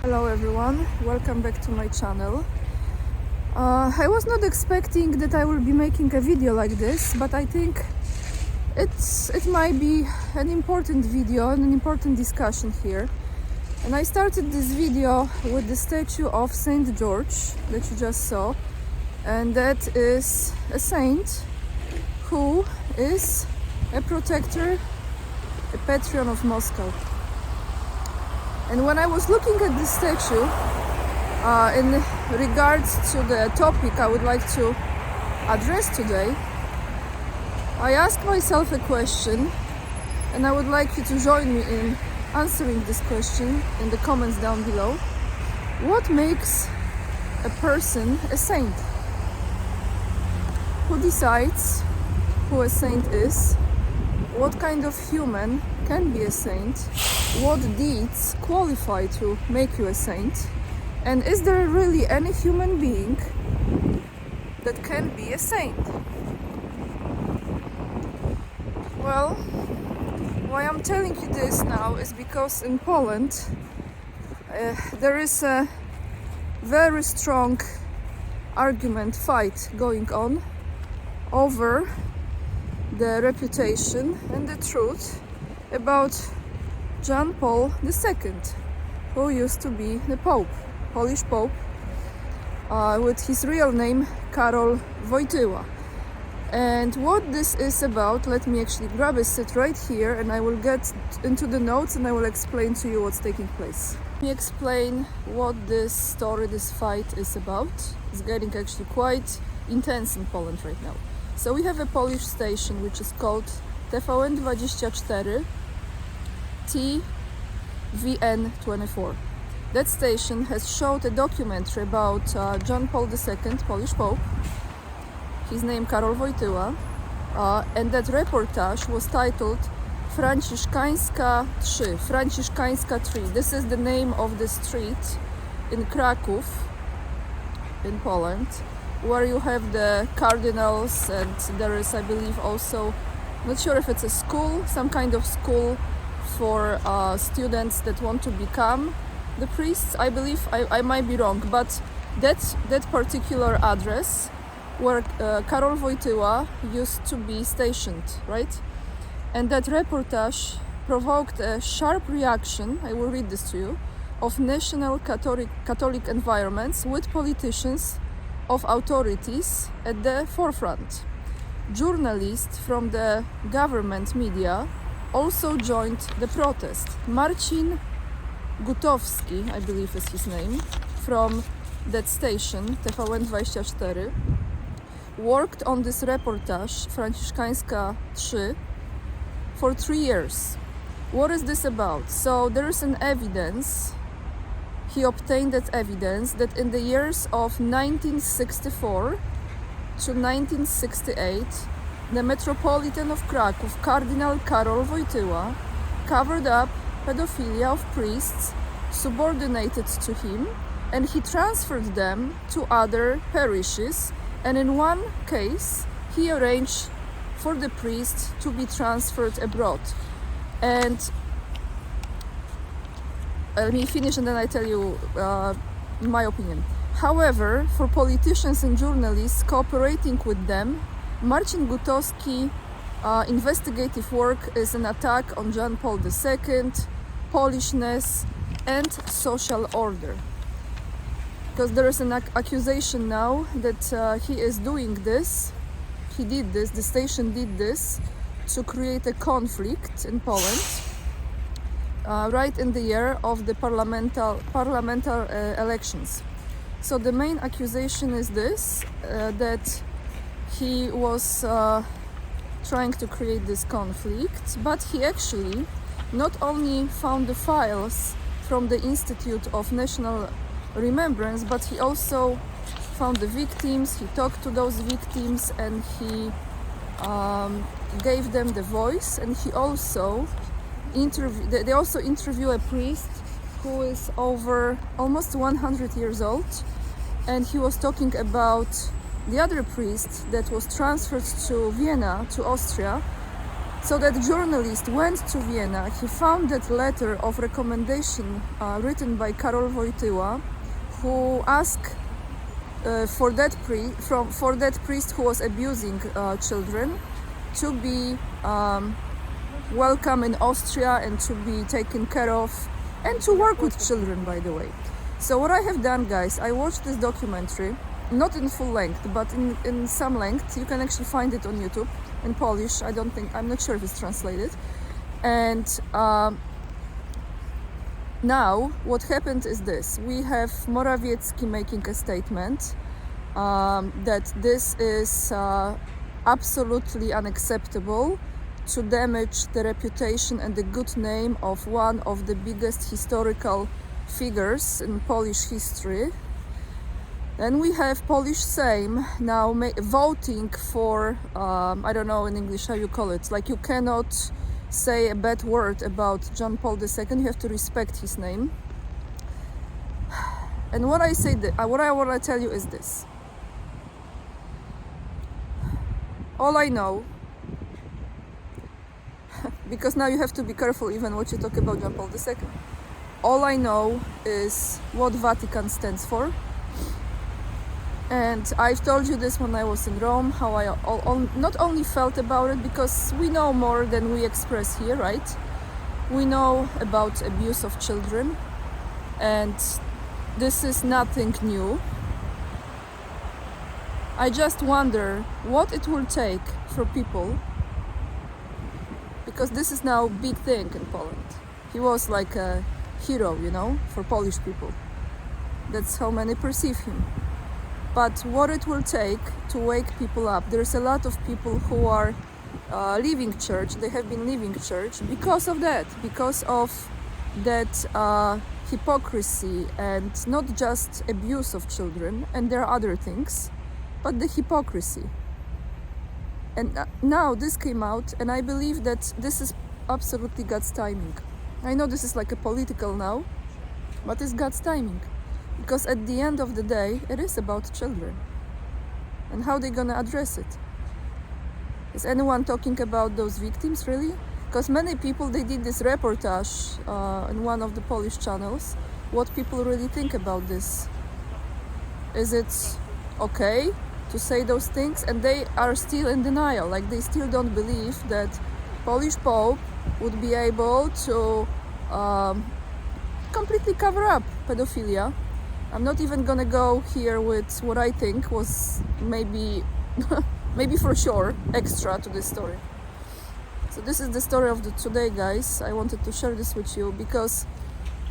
Hello everyone, welcome back to my channel. I was not expecting that I will be making a video like this, but I think it might be an important video and an important discussion here. And I started this video with the statue of Saint George that you just saw, and that is a saint who is a protector, a patron of Moscow. And when I was looking at this statue, in regards to the topic I would like to address today, I asked myself a question, and I would like you to join me in answering this question in the comments down below. What makes a person a saint? Who decides who a saint is? What kind of human can be a saint? What deeds qualify to make you a saint? And is there really any human being that can be a saint? Well, why I'm telling you this now is because in Poland there is a very strong fight going on over the reputation and the truth about John Paul II, who used to be the Pope, Polish Pope, with his real name Karol Wojtyła. And what this is about, let me actually grab a seat right here and I will get into the notes and I will explain to you what's taking place. Let me explain what this story, this fight is about. It's getting actually quite intense in Poland right now. So we have a Polish station which is called TVN24 TVN24. That station has showed a documentary about John Paul II, Polish Pope, his name Karol Wojtyła, and that reportage was titled Franciszkańska 3, Franciszkańska 3. This is the name of the street in Kraków, in Poland, where you have the cardinals, and there is, I believe, also, not sure if it's a school, some kind of school for students that want to become the priests. I believe, I might be wrong, but that particular address where Karol Wojtyła used to be stationed, right? And that reportage provoked a sharp reaction, I will read this to you, of national Catholic environments with politicians of authorities at the forefront. Journalists from the government media also joined the protest. Marcin Gutowski, I believe is his name, from that station, TVN24, worked on this reportage, Franciszkańska 3, for 3 years. What is this about? So there is an evidence, he obtained that evidence that in the years of 1964 to 1968, the Metropolitan of Kraków, Cardinal Karol Wojtyła, covered up pedophilia of priests subordinated to him, and he transferred them to other parishes, and in one case he arranged for the priest to be transferred abroad. And let me finish and then I tell you my opinion. However, for politicians and journalists cooperating with them, Marcin Gutowski investigative work is an attack on John Paul II, Polishness and social order. Because there is an accusation now that he is doing this, he did this, the station did this to create a conflict in Poland right in the year of the parliamentary elections. So the main accusation is this, that he was trying to create this conflict, but he actually not only found the files from the Institute of National Remembrance, but he also found the victims, he talked to those victims, and he gave them the voice, and he also they also interview a priest who is over almost 100 years old, and he was talking about the other priest that was transferred to Vienna, to Austria, So that journalist went to Vienna, he found that letter of recommendation written by Karol Wojtyła, who asked for that priest who was abusing children to be welcome in Austria and to be taken care of and to work with children, by the way. So what I have done, guys, I watched this documentary, not in full length, but in some length. You can actually find it on YouTube in Polish. I'm not sure if it's translated. And now what happened is this. We have Morawiecki making a statement that this is absolutely unacceptable to damage the reputation and the good name of one of the biggest historical figures in Polish history. Then we have Polish Sejm now voting for, I don't know in English how you call it, like you cannot say a bad word about John Paul II, you have to respect his name. And what I want to tell you is this. All I know, because now you have to be careful even what you talk about John Paul II. All I know is what Vatican stands for. And I've told you this when I was in Rome, how I not only felt about it, because we know more than we express here, right? We know about abuse of children, and this is nothing new. I just wonder what it will take for people, because this is now a big thing in Poland. He was like a hero, you know, for Polish people. That's how many perceive him. But what it will take to wake people up. There's a lot of people who are leaving church. They have been leaving church because of that hypocrisy, and not just abuse of children, and there are other things, but the hypocrisy. And now this came out, and I believe that this is absolutely God's timing. I know this is like a political now, but it's God's timing. Because at the end of the day, it is about children. And how they're gonna address it? Is anyone talking about those victims, really? Because many people, they did this reportage in one of the Polish channels. What people really think about this? Is it okay to say those things? And they are still in denial. Like, they still don't believe that Polish Pope would be able to completely cover up pedophilia. I'm not even gonna go here with what I think was maybe for sure extra to this story. So this is the story of today, guys. I wanted to share this with you because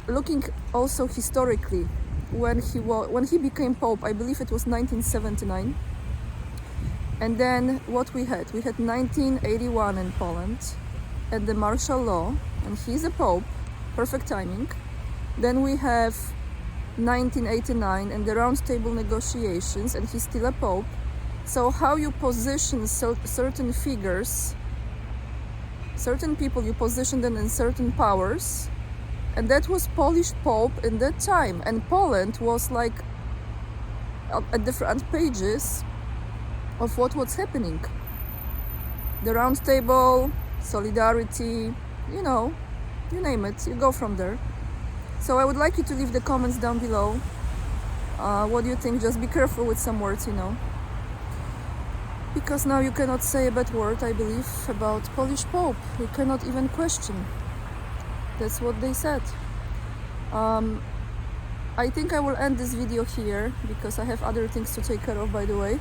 looking also historically, when he became Pope, I believe it was 1979. And then what we had 1981 in Poland and the martial law, and he's a Pope, perfect timing. Then we have 1989 and the round table negotiations, and he's still a Pope. So how you position certain figures, certain people, you position them in certain powers, and that was Polish Pope in that time. And Poland was like at the front pages of what was happening. The round table, solidarity, you know, you name it, you go from there. So I would like you to leave the comments down below. What do you think? Just be careful with some words, you know. Because now you cannot say a bad word, I believe, about Polish Pope. You cannot even question. That's what they said. I think I will end this video here because I have other things to take care of, by the way.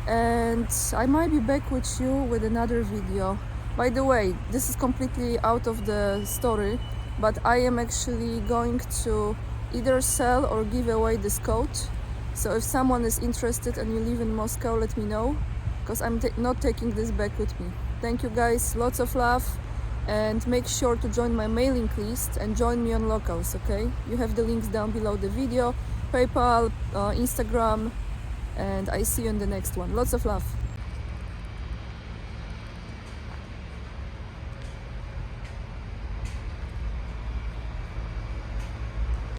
And I might be back with you with another video. By the way, this is completely out of the story, but I am actually going to either sell or give away this coat. So if someone is interested and you live in Moscow, let me know, because I'm not taking this back with me. Thank you guys, lots of love, and make sure to join my mailing list and join me on Locals, okay? You have the links down below the video, PayPal, Instagram, and I see you in the next one. Lots of love.